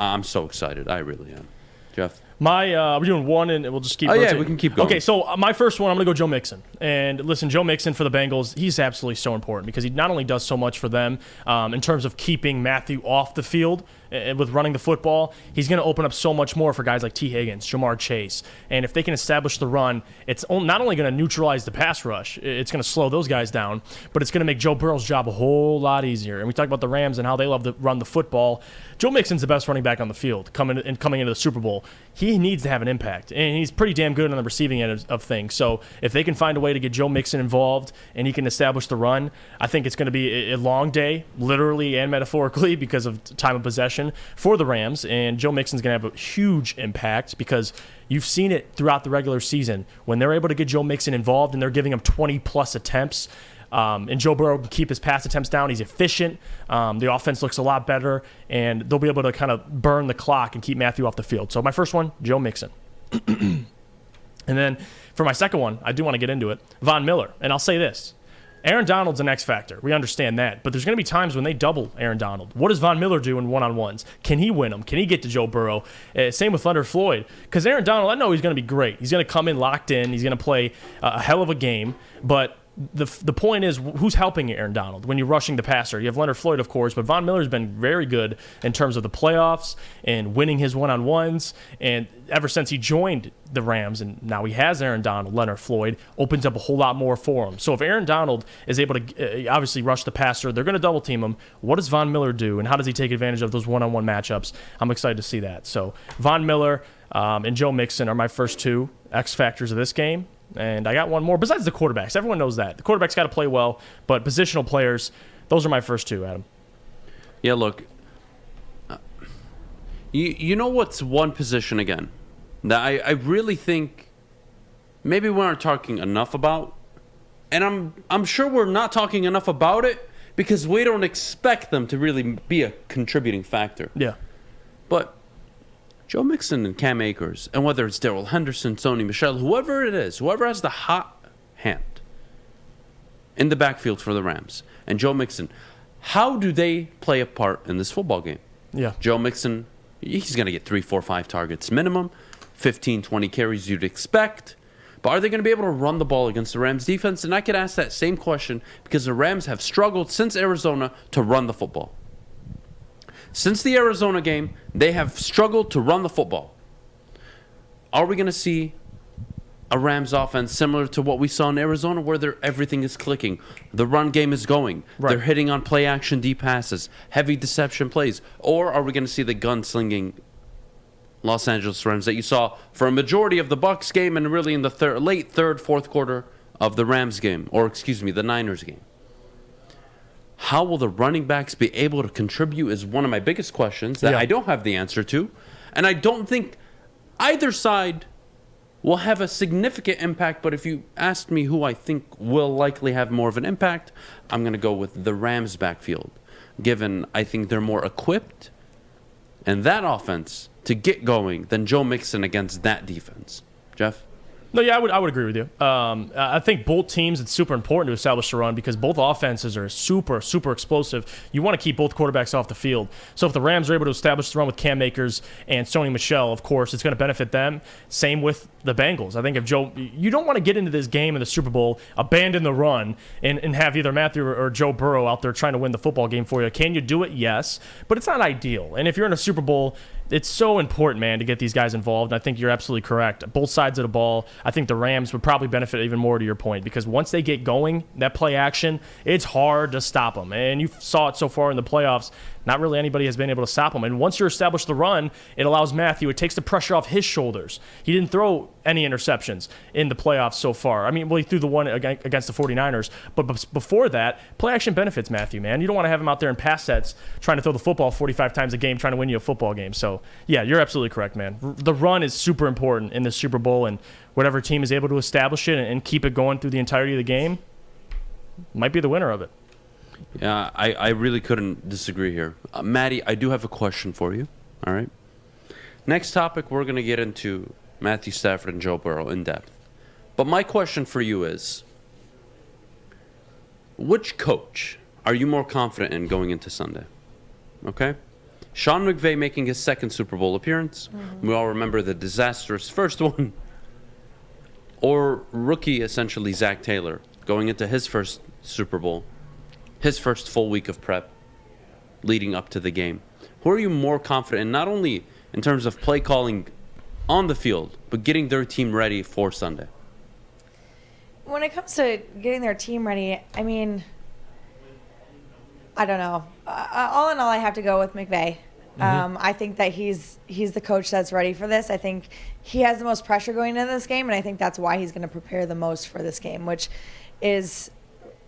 I'm so excited. I really am. Jeff? We're doing one, and we'll just keep rotating. Yeah, we can keep going. Okay, so my first one, I'm going to go Joe Mixon. And listen, Joe Mixon for the Bengals, he's absolutely so important because he not only does so much for them in terms of keeping Matthew off the field and with running the football, he's going to open up so much more for guys like T. Higgins, Jamar Chase. And if they can establish the run, it's not only going to neutralize the pass rush, it's going to slow those guys down, but it's going to make Joe Burrow's job a whole lot easier. And we talk about the Rams and how they love to run the football. Joe Mixon's the best running back on the field coming into the Super Bowl. He needs to have an impact, and he's pretty damn good on the receiving end of things. So if they can find a way to get Joe Mixon involved and he can establish the run, I think it's going to be a long day, literally and metaphorically, because of time of possession for the Rams. And Joe Mixon's going to have a huge impact because you've seen it throughout the regular season. When they're able to get Joe Mixon involved and they're giving him 20-plus attempts, and Joe Burrow can keep his pass attempts down. He's efficient. The offense looks a lot better, and they'll be able to kind of burn the clock and keep Matthew off the field. So my first one, Joe Mixon. And then for my second one, I do want to get into it, Von Miller. And I'll say this. Aaron Donald's an X factor. We understand that. But there's going to be times when they double Aaron Donald. What does Von Miller do in one-on-ones? Can he win them? Can he get to Joe Burrow? Same with Leonard Floyd. Because Aaron Donald, I know he's going to be great. He's going to come in locked in. He's going to play a hell of a game. But the point is, who's helping Aaron Donald when you're rushing the passer? You have Leonard Floyd, of course, but Von Miller's been very good in terms of the playoffs and winning his one-on-ones. And ever since he joined the Rams, and now he has Aaron Donald, Leonard Floyd opens up a whole lot more for him. So if Aaron Donald is able to obviously rush the passer, they're going to double team him. What does Von Miller do, and how does he take advantage of those one-on-one matchups? I'm excited to see that. So Von Miller and Joe Mixon are my first two X factors of this game. And I got one more besides the quarterbacks. Everyone knows that. The quarterback's got to play well, but positional players, those are my first two, Adam. Yeah, look, you know what's one position, again, that I really think maybe we aren't talking enough about, and I'm sure we're not talking enough about it because we don't expect them to really be a contributing factor. Yeah. But Joe Mixon and Cam Akers, and whether it's Darrell Henderson, Sony Michel, whoever it is, whoever has the hot hand in the backfield for the Rams, and Joe Mixon, how do they play a part in this football game? Yeah. Joe Mixon, he's going to get 3, 4, 5 targets minimum, 15, 20 carries you'd expect. But are they going to be able to run the ball against the Rams defense? And I could ask that same question because the Rams have struggled since Arizona to run the football. Since the Arizona game, they have struggled to run the football. Are we going to see a Rams offense similar to what we saw in Arizona where everything is clicking? The run game is going. Right. They're hitting on play-action deep passes, heavy deception plays. Or are we going to see the gunslinging Los Angeles Rams that you saw for a majority of the Bucs game and really in the late third, fourth quarter of the Rams game, or the Niners game? How will the running backs be able to contribute is one of my biggest questions that I don't have the answer to. And I don't think either side will have a significant impact. But if you asked me who I think will likely have more of an impact, I'm going to go with the Rams backfield, given I think they're more equipped and that offense to get going than Joe Mixon against that defense. Jeff? No, yeah, I would agree with you. I think both teams, it's super important to establish the run because both offenses are super, super explosive. You want to keep both quarterbacks off the field. So if the Rams are able to establish the run with Cam Akers and Sony Michel, of course, it's going to benefit them. Same with the Bengals. I think if you don't want to get into this game in the Super Bowl, abandon the run, and have either Matthew or Joe Burrow out there trying to win the football game for you. Can you do it? Yes. But it's not ideal. And if you're in a Super Bowl, it's so important, man, to get these guys involved. I think you're absolutely correct. Both sides of the ball, I think the Rams would probably benefit even more to your point because once they get going, that play action, it's hard to stop them. And you saw it so far in the playoffs. Not really anybody has been able to stop them. And once you establish the run, it allows Matthew, it takes the pressure off his shoulders. He didn't throw any interceptions in the playoffs so far. I mean, well, he threw the one against the 49ers. But before that, play action benefits Matthew, man. You don't want to have him out there in pass sets trying to throw the football 45 times a game, trying to win you a football game. So, yeah, you're absolutely correct, man. The run is super important in the Super Bowl, and whatever team is able to establish it and keep it going through the entirety of the game might be the winner of it. Yeah, I really couldn't disagree here. Maddie, I do have a question for you. All right. Next topic, we're going to get into Matthew Stafford and Joe Burrow in depth. But my question for you is, which coach are you more confident in going into Sunday? Okay? Sean McVay making his second Super Bowl appearance. We all remember the disastrous first one. Or rookie, essentially, Zach Taylor, going into his first Super Bowl, his first full week of prep leading up to the game. Who are you more confident in, not only in terms of play calling on the field, but getting their team ready for Sunday? When it comes to getting their team ready, I mean, I don't know. All in all, I have to go with McVay. I think that he's the coach that's ready for this. I think he has the most pressure going into this game, and I think that's why he's going to prepare the most for this game, which is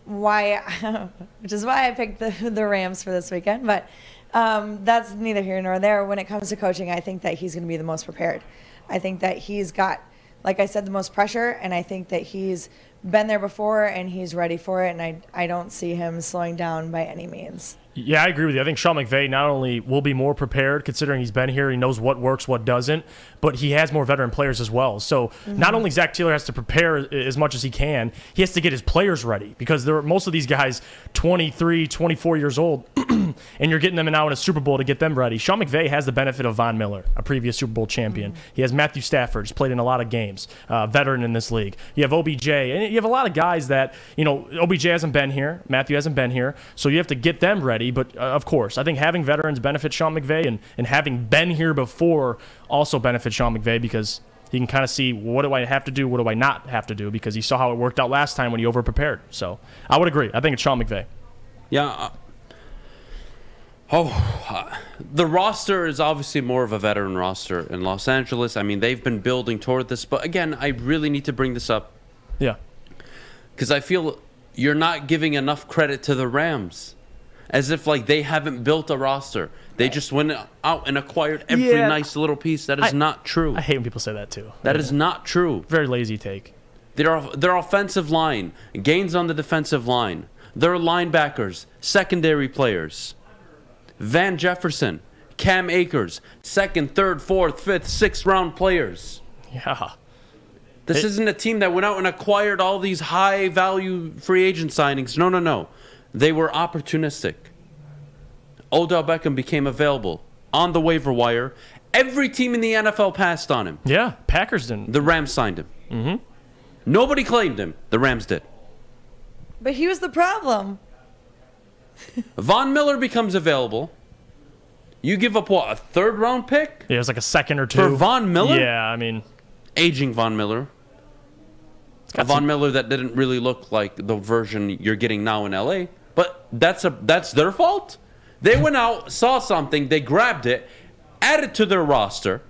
why I picked the Rams for this weekend. But that's neither here nor there. When it comes to coaching, I think that he's going to be the most prepared. I think that he's got, like I said, the most pressure, and I think that he's been there before and he's ready for it, and I don't see him slowing down by any means. Yeah, I agree with you. I think Sean McVay not only will be more prepared, considering he's been here, he knows what works, what doesn't, but he has more veteran players as well. So not only Zach Taylor has to prepare as much as he can, he has to get his players ready, because most of these guys 23, 24 years old, and you're getting them now in a Super Bowl to get them ready. Sean McVay has the benefit of Von Miller, a previous Super Bowl champion. He has Matthew Stafford, who's played in a lot of games, veteran in this league. You have OBJ, and you have a lot of guys that, OBJ hasn't been here, Matthew hasn't been here, so you have to get them ready. But of course, I think having veterans benefits Sean McVay, and having been here before also benefits Sean McVay, because he can kind of see, what do I have to do, what do I not have to do, because he saw how it worked out last time when he overprepared. So I would agree. I think it's Sean McVay. Yeah. The roster is obviously more of a veteran roster in Los Angeles. I mean, they've been building toward this. But again, I really need to bring this up. Yeah. Because I feel you're not giving enough credit to the Rams. As if, like, they haven't built a roster. They just went out and acquired every nice little piece. That is not true. I hate when people say that, too. That is not true. Very lazy take. Their offensive line, gains on the defensive line. Their linebackers, secondary players. Van Jefferson, Cam Akers, second, third, fourth, fifth, sixth round players. Yeah. This isn't a team that went out and acquired all these high-value free agent signings. No. They were opportunistic. Odell Beckham became available on the waiver wire. Every team in the NFL passed on him. Yeah, Packers didn't. The Rams signed him. Nobody claimed him. The Rams did. But he was the problem. Von Miller becomes available. You give up, what, a third-round pick? Yeah, it was like a second or two. For Von Miller? Yeah, I mean... Aging Von Miller. A Von Miller that didn't really look like the version you're getting now in L.A., but that's their fault. They went out, saw something, they grabbed it, added to their roster.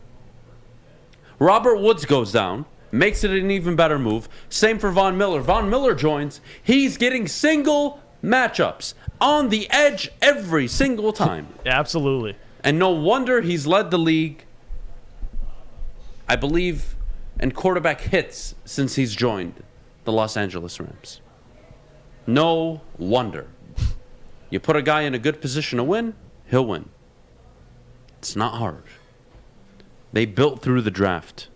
Robert Woods goes down, makes it an even better move. Same for Von Miller. Von Miller joins. He's getting single matchups on the edge every single time. Absolutely. And no wonder he's led the league, I believe, in quarterback hits since he's joined the Los Angeles Rams. No wonder. You put a guy in a good position to win, he'll win. It's not hard. They built through the draft.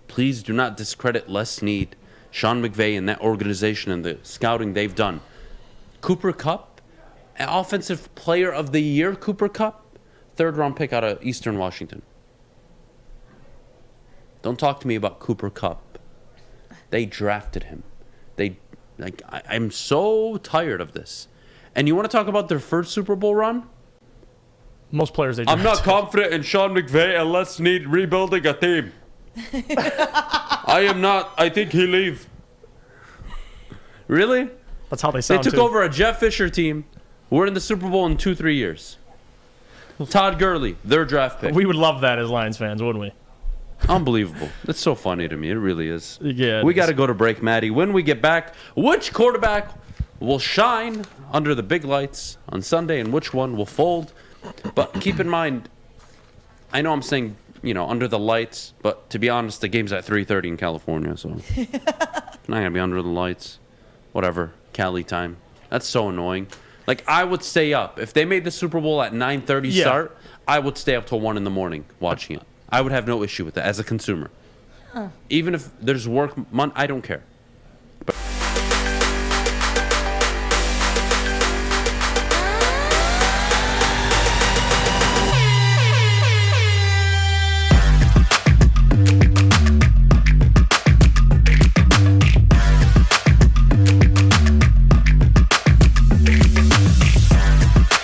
Please do not discredit Les Snead, Sean McVay, and that organization and the scouting they've done. Cooper Kupp, Offensive Player of the Year, Cooper Kupp, third-round pick out of Eastern Washington. Don't talk to me about Cooper Kupp. They drafted him. I'm so tired of this. And you want to talk about their first Super Bowl run? Most players they draft. I'm not confident in Sean McVay and Les Snead rebuilding a team. I am not. I think he'll leave. Really? That's how they sound. They took over a Jeff Fisher team. We're in the Super Bowl in 2-3 years. Todd Gurley, their draft pick. We would love that as Lions fans, wouldn't we? Unbelievable. That's so funny to me. It really is. Yeah. We got to go to break, Maddie. When we get back, which quarterback will shine under the big lights on Sunday and which one will fold? But keep in mind, I know I'm saying, under the lights, but to be honest, the game's at 3:30 in California, so I'm not going to be under the lights. Whatever. Cali time. That's so annoying. Like, I would stay up. If they made the Super Bowl at 9:30 start, I would stay up till 1 in the morning watching it. I would have no issue with that as a consumer. Even if there's work, I don't care. But